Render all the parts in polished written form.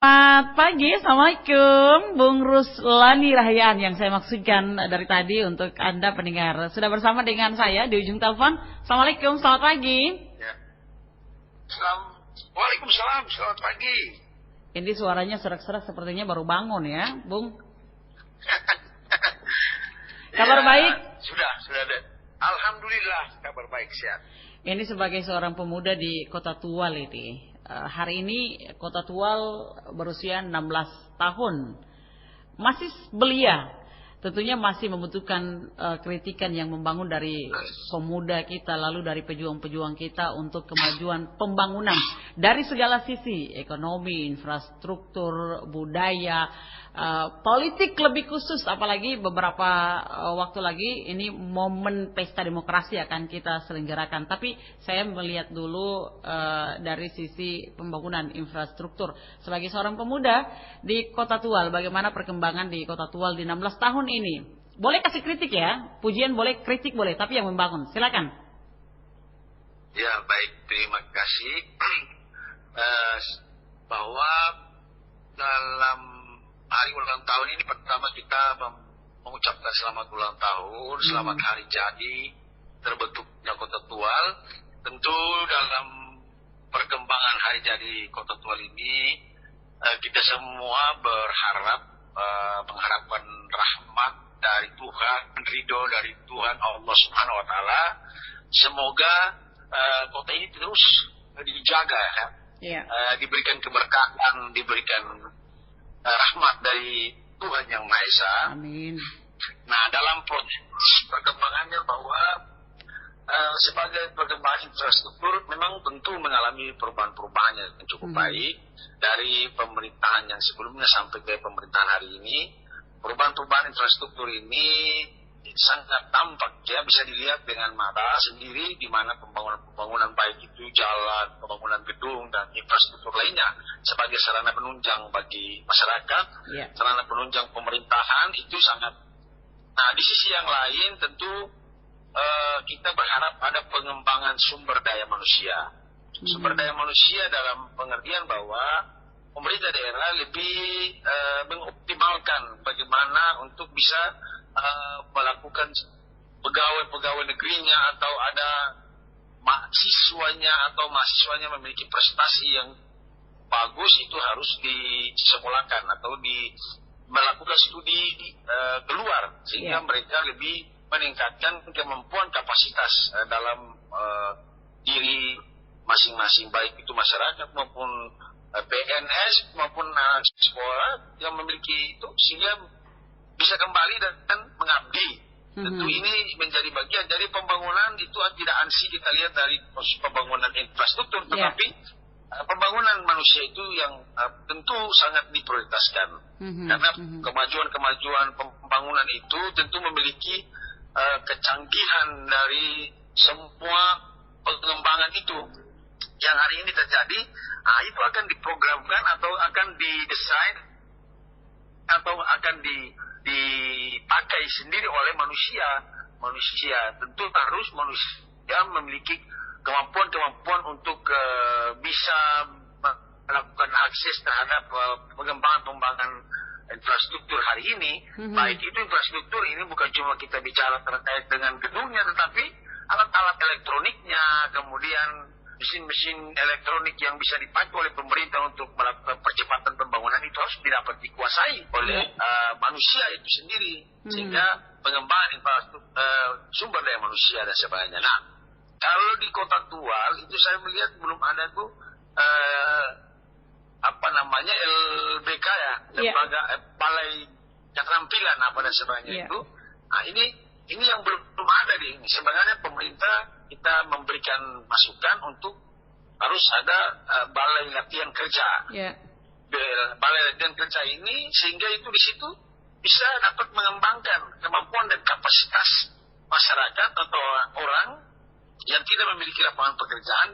Selamat pagi, Assalamualaikum Bung Ruslani Rahyan yang saya maksudkan dari tadi untuk Anda pendengar. Sudah bersama dengan saya di ujung telepon. Assalamualaikum, selamat pagi. Ya. Waalaikumsalam, selamat pagi. Ini suaranya serak-serak sepertinya baru bangun ya, Bung. Kabar ya, baik? Sudah ada. Alhamdulillah, kabar baik, sehat. Ini sebagai seorang pemuda di Kota Tual ini. Hari ini Kota Tual berusia 16 tahun. Masih belia. Tentunya masih membutuhkan kritikan yang membangun dari pemuda kita, lalu dari pejuang-pejuang kita untuk kemajuan pembangunan dari segala sisi, ekonomi, infrastruktur, budaya, politik lebih khusus, apalagi beberapa waktu lagi ini momen pesta demokrasi akan kita selenggarakan. Tapi saya melihat dulu dari sisi pembangunan infrastruktur sebagai seorang pemuda di Kota Tual, bagaimana perkembangan di Kota Tual di 16 tahun ini. Boleh kasih kritik ya, pujian boleh, kritik boleh, tapi yang membangun. Silakan. Ya, baik, terima kasih. Bahwa dalam hari ulang tahun ini pertama kita mengucapkan selamat ulang tahun, selamat hari jadi terbentuknya Kota Tual. Tentu dalam perkembangan hari jadi Kota Tual ini kita semua berharap mengharapkan rahmat dari Tuhan, ridho dari Tuhan Allah Subhanahu Wa Taala. Semoga kota ini terus dijaga, ya. Diberikan keberkahan, diberikan rahmat dari Tuhan Yang Maha Esa. Amin. Nah, dalam proses perkembangannya bahwa sebagai perkembangan infrastruktur memang tentu mengalami perubahan-perubahan yang cukup baik dari pemerintahan yang sebelumnya sampai ke pemerintahan hari ini. Perubahan-perubahan infrastruktur ini sangat tampak, ya, bisa dilihat dengan mata sendiri di mana pembangunan baik itu jalan, pembangunan gedung dan infrastruktur lainnya sebagai sarana penunjang bagi masyarakat, sarana penunjang pemerintahan itu sangat. Nah, di sisi yang lain tentu kita berharap ada pengembangan sumber daya manusia. Sumber daya manusia dalam pengertian bahwa pemerintah daerah lebih mengoptimalkan bagaimana untuk bisa melakukan pegawai-pegawai negerinya atau ada mahasiswanya memiliki prestasi yang bagus, itu harus disekolahkan atau melakukan studi keluar sehingga mereka lebih meningkatkan kemampuan kapasitas dalam diri masing-masing, baik itu masyarakat maupun PNS maupun anak sekolah yang memiliki itu, sehingga bisa kembali dan mengabdi. Tentu ini menjadi bagian dari pembangunan itu. Tidak ansih kita lihat dari pembangunan infrastruktur, tetapi pembangunan manusia itu yang tentu sangat diprioritaskan. Karena kemajuan pembangunan itu tentu memiliki kecanggihan dari semua pengembangan itu yang hari ini terjadi. Itu akan diprogramkan atau akan didesain atau akan dipakai sendiri oleh manusia. Tentu harus manusia memiliki kemampuan untuk bisa melakukan akses terhadap pengembangan infrastruktur hari ini. Baik itu infrastruktur ini bukan cuma kita bicara terkait dengan gedungnya, tetapi alat-alat elektroniknya, kemudian mesin-mesin elektronik yang bisa dipakai oleh pemerintah untuk melakukan percepatan pembangunan itu harus dapat dikuasai oleh manusia itu sendiri, sehingga pengembangan infrastruktur sumber daya manusia dan sebagainya. Nah, kalau di Kota Tual itu saya melihat belum ada tuh LBK ya, lembaga balai keterampilan dan sebagainya itu. Nah, ini yang belum ada di ini. Sebenarnya pemerintah kita memberikan masukan untuk harus ada balai latihan kerja. Balai latihan kerja ini sehingga itu di situ bisa dapat mengembangkan kemampuan dan kapasitas masyarakat atau orang yang tidak memiliki lapangan pekerjaan,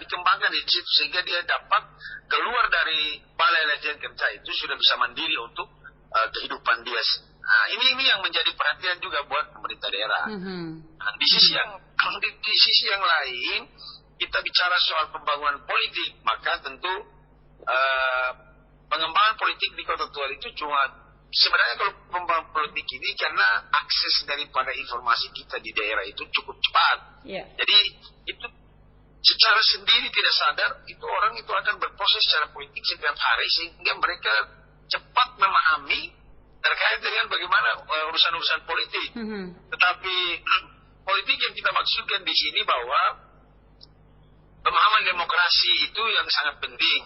dikembangkan di situ sehingga dia dapat keluar dari balai latihan kerja itu sudah bisa mandiri untuk kehidupan dia. Nah, ini yang menjadi perhatian juga buat pemerintah daerah. Nah, di sisi yang lain kita bicara soal pembangunan politik, maka tentu pengembangan politik di Kota Tual itu cuma sebenarnya kalau pengembangan politik ini karena akses daripada informasi kita di daerah itu cukup cepat. Jadi itu secara sendiri tidak sadar itu orang itu akan berproses secara politik setiap hari sehingga mereka cepat memahami terkait dengan bagaimana urusan-urusan politik. Tetapi politik yang kita maksudkan di sini bahwa pemahaman demokrasi itu yang sangat penting.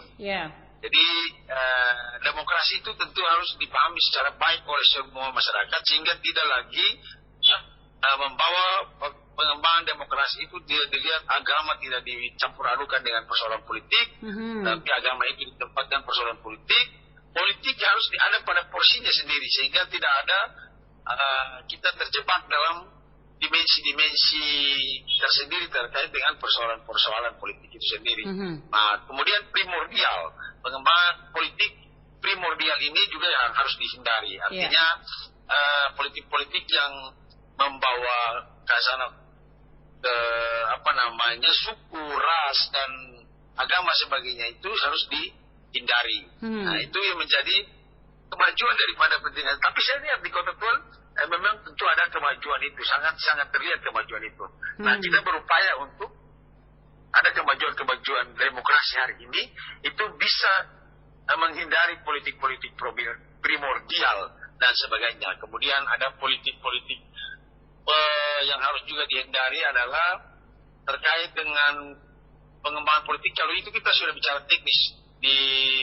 Jadi demokrasi itu tentu harus dipahami secara baik oleh semua masyarakat sehingga tidak lagi membawa pengembangan demokrasi itu dilihat agama tidak dicampur adukan dengan persoalan politik, tapi agama itu ditempatkan persoalan politik. Politik harus ada pada porsinya sendiri sehingga tidak ada kita terjebak dalam dimensi-dimensi tersendiri terkait dengan persoalan-persoalan politik itu sendiri. Nah, kemudian primordial pengembangan politik primordial ini juga yang harus dihindari. Artinya politik-politik yang membawa kasana suku, ras dan agama sebagainya itu harus dihindari. Nah, itu yang menjadi kemajuan daripada pendidikan. Tapi saya lihat di Kota Tual memang tentu ada kemajuan itu, sangat terlihat kemajuan itu. Nah, kita berupaya untuk ada kemajuan demokrasi hari ini itu bisa menghindari politik-politik primordial dan sebagainya. Kemudian ada politik-politik yang harus juga dihindari adalah terkait dengan pengembangan politik. Kalau itu kita sudah bicara teknis di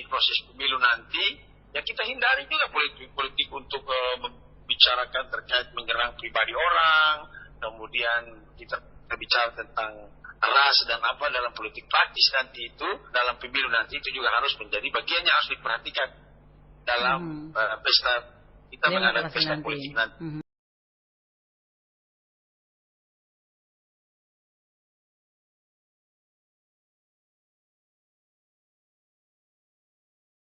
proses pemilu nanti, ya kita hindari juga politik untuk membicarakan terkait menyerang pribadi orang, kemudian kita bicara tentang ras dan apa dalam politik praktis nanti itu, dalam pemilu nanti itu juga harus menjadi bagian yang harus diperhatikan dalam pesta kita menghadapi pesta politik nanti.